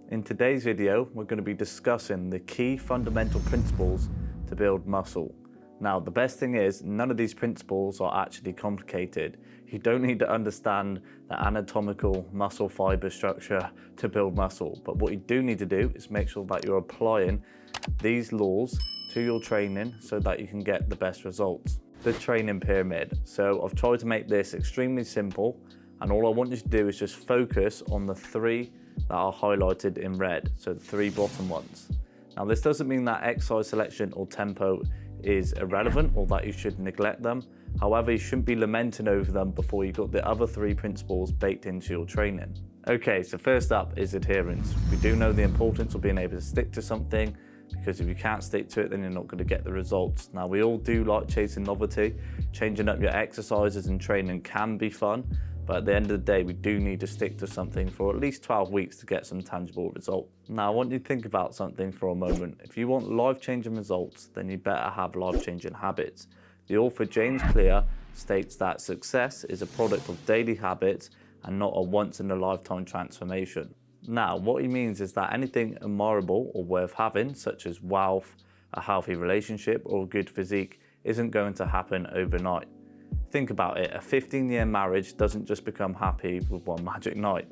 In today's video, we're going to be discussing the key fundamental principles to build muscle. Now, the best thing is none of these principles are actually complicated. You don't need to understand the anatomical muscle fiber structure to build muscle, but what you do need to do is make sure that you're applying these laws to your training so that you can get the best results. The training pyramid. So I've tried to make this extremely simple, and all I want you to do is just focus on the three that are highlighted in red, so the three bottom ones. Now, this doesn't mean that exercise selection or tempo is irrelevant or that you should neglect them. However, you shouldn't be lamenting over them before you've got the other three principles baked into your training. Okay, so first up is adherence. We do know the importance of being able to stick to something, because if you can't stick to it, then you're not going to get the results. Now, we all do like chasing novelty. Changing up your exercises and training can be fun, but at the end of the day, we do need to stick to something for at least 12 weeks to get some tangible results. Now, I want you to think about something for a moment. If you want life-changing results, then you better have life-changing habits. The author James Clear states that success is a product of daily habits and not a once-in-a-lifetime transformation. Now, what he means is that anything admirable or worth having, such as wealth, a healthy relationship, or a good physique, isn't going to happen overnight. Think about it, a 15-year marriage doesn't just become happy with one magic night,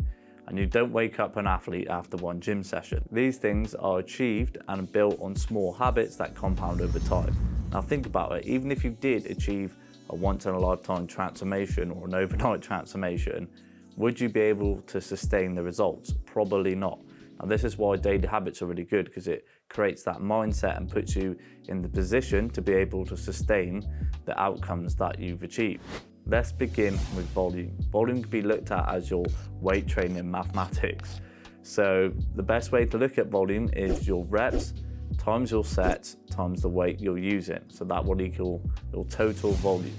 and you don't wake up an athlete after one gym session. These things are achieved and built on small habits that compound over time. Now think about it, even if you did achieve a once-in-a-lifetime transformation or an overnight transformation, would you be able to sustain the results? Probably not. Now, this is why daily habits are really good, because it creates that mindset and puts you in the position to be able to sustain the outcomes that you've achieved. Let's begin with volume. Volume can be looked at as your weight training mathematics. So the best way to look at volume is your reps times your sets times the weight you're using. So that will equal your total volume.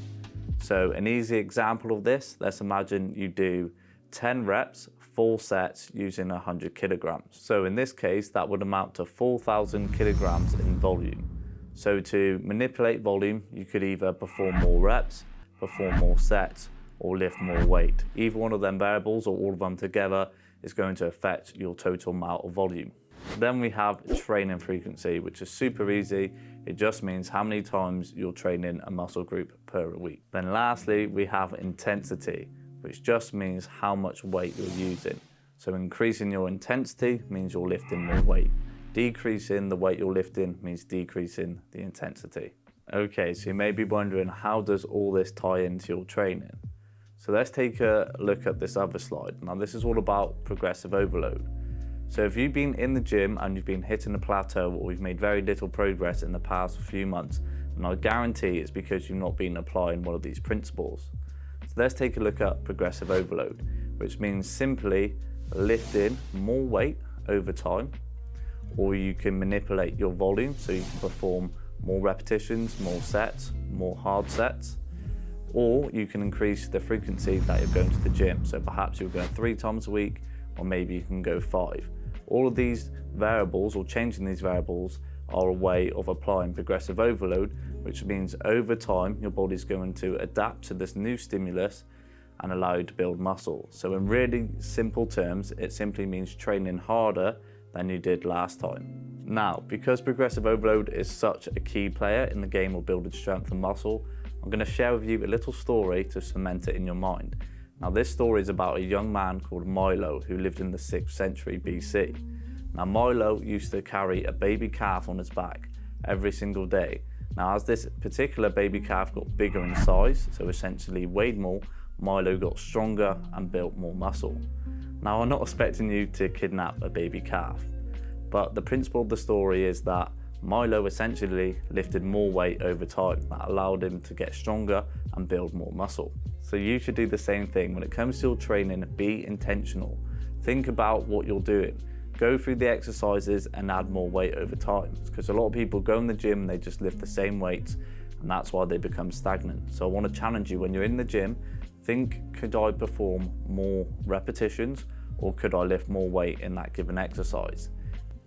So an easy example of this, let's imagine you do 10 reps, 4 sets using 100 kilograms. So in this case, that would amount to 4,000 kilograms in volume. So to manipulate volume, you could either perform more reps, perform more sets, or lift more weight. Either one of them variables or all of them together is going to affect your total amount of volume. Then we have training frequency, which is super easy. It just means how many times you're training a muscle group per week. Then lastly, we have intensity, which just means how much weight you're using. So increasing your intensity means you're lifting more weight. Decreasing the weight you're lifting means decreasing the intensity. Okay, so you may be wondering, how does all this tie into your training? So let's take a look at this other slide. Now, this is all about progressive overload. So if you've been in the gym and you've been hitting a plateau, or you've made very little progress in the past few months, and I guarantee it's because you've not been applying one of these principles. So let's take a look at progressive overload, which means simply lifting more weight over time, or you can manipulate your volume so you can perform more repetitions, more sets, more hard sets, or you can increase the frequency that you're going to the gym. So perhaps you're going 3 times a week, or maybe you can go 5. All of these variables, or changing these variables, are a way of applying progressive overload, which means over time your body's going to adapt to this new stimulus and allow you to build muscle. So in really simple terms, it simply means training harder than you did last time. Now, because progressive overload is such a key player in the game of building strength and muscle, I'm going to share with you a little story to cement it in your mind. Now, this story is about a young man called Milo who lived in the 6th century BC. Now, Milo used to carry a baby calf on his back every single day. Now, as this particular baby calf got bigger in size, so essentially weighed more, Milo got stronger and built more muscle. Now, I'm not expecting you to kidnap a baby calf, but the principle of the story is that Milo essentially lifted more weight over time that allowed him to get stronger and build more muscle. So you should do the same thing. When it comes to your training, be intentional. Think about what you're doing. Go through the exercises and add more weight over time. Because a lot of people go in the gym and they just lift the same weights, and that's why they become stagnant. So I want to challenge you, when you're in the gym, think, could I perform more repetitions, or could I lift more weight in that given exercise?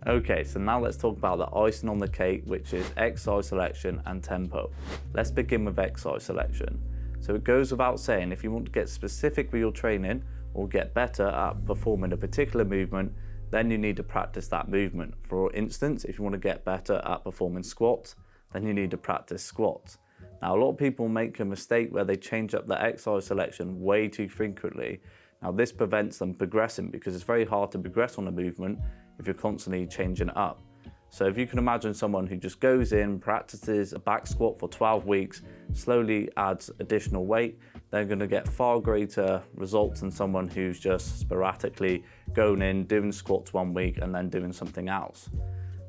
Okay, so now let's talk about the icing on the cake, which is exercise selection and tempo. Let's begin with exercise selection. So it goes without saying, if you want to get specific with your training or get better at performing a particular movement, then you need to practice that movement. For instance, if you want to get better at performing squats, then you need to practice squats. Now, a lot of people make a mistake where they change up their exercise selection way too frequently. Now, this prevents them progressing because it's very hard to progress on a movement if you're constantly changing it up. So if you can imagine someone who just goes in, practices a back squat for 12 weeks, slowly adds additional weight, they're going to get far greater results than someone who's just sporadically going in, doing squats 1 week and then doing something else.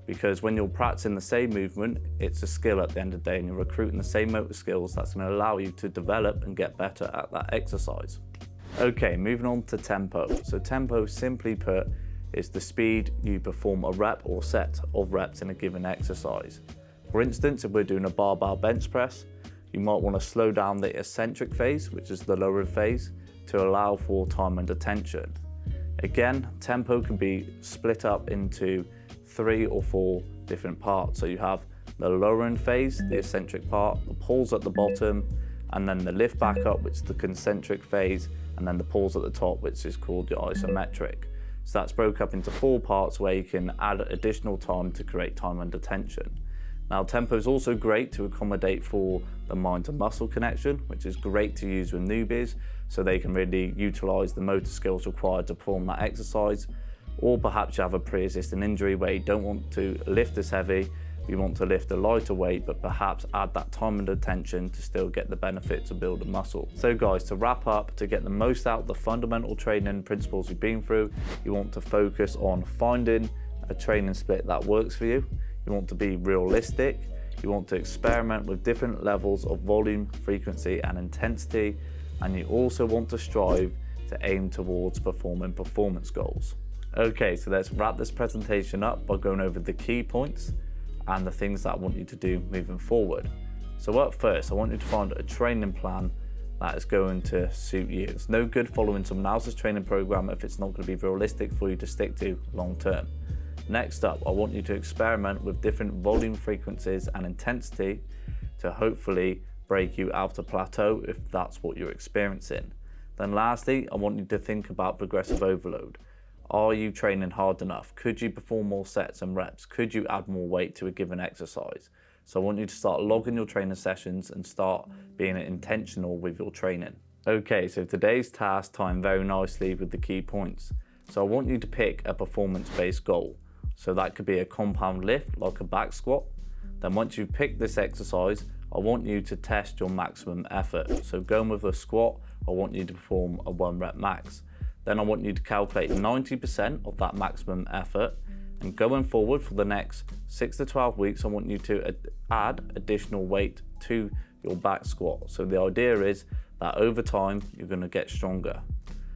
Because when you're practicing the same movement, it's a skill at the end of the day, and you're recruiting the same motor skills that's going to allow you to develop and get better at that exercise. Okay, moving on to tempo. So tempo, simply put, is the speed you perform a rep or set of reps in a given exercise. For instance, if we're doing a barbell bench press, you might want to slow down the eccentric phase, which is the lower phase, to allow for time under tension. Again, tempo can be split up into 3 or 4 different parts. So you have the lowering phase, the eccentric part, the pulls at the bottom, and then the lift back up, which is the concentric phase, and then the pulls at the top, which is called the isometric. So that's broken up into 4 parts where you can add additional time to create time under tension. Now, tempo is also great to accommodate for the mind to muscle connection, which is great to use with newbies so they can really utilize the motor skills required to perform that exercise. Or perhaps you have a pre-existing injury where you don't want to lift as heavy, you want to lift a lighter weight, but perhaps add that time under tension to still get the benefits of building muscle. So guys, to wrap up, to get the most out of the fundamental training principles we've been through, you want to focus on finding a training split that works for you. You want to be realistic. You want to experiment with different levels of volume, frequency, and intensity. And you also want to strive to aim towards performing performance goals. Okay, so let's wrap this presentation up by going over the key points and the things that I want you to do moving forward. So up first, I want you to find a training plan that is going to suit you. It's no good following someone else's training program if it's not going to be realistic for you to stick to long term. Next up, I want you to experiment with different volume frequencies and intensity to hopefully break you out of plateau if that's what you're experiencing. Then lastly, I want you to think about progressive overload. Are you training hard enough? Could you perform more sets and reps? Could you add more weight to a given exercise? So I want you to start logging your training sessions and start being intentional with your training. Okay, so today's task timed very nicely with the key points. So I want you to pick a performance-based goal. So that could be a compound lift, like a back squat. Then once you've picked this exercise, I want you to test your maximum effort. So going with a squat, I want you to perform a 1 rep max. Then I want you to calculate 90% of that maximum effort, and going forward for the next 6 to 12 weeks, I want you to add additional weight to your back squat. So the idea is that over time, you're going to get stronger.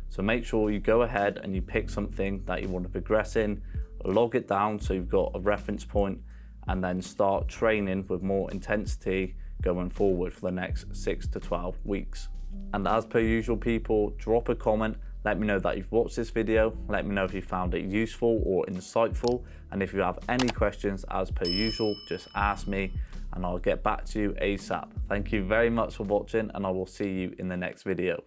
So make sure you go ahead and you pick something that you want to progress in, log it down so you've got a reference point, and then start training with more intensity going forward for the next 6 to 12 weeks. And as per usual, people, drop a comment. Let me know that you've watched this video. Let me know if you found it useful or insightful. And if you have any questions, as per usual, just ask me and I'll get back to you ASAP. Thank you very much for watching, and I will see you in the next video.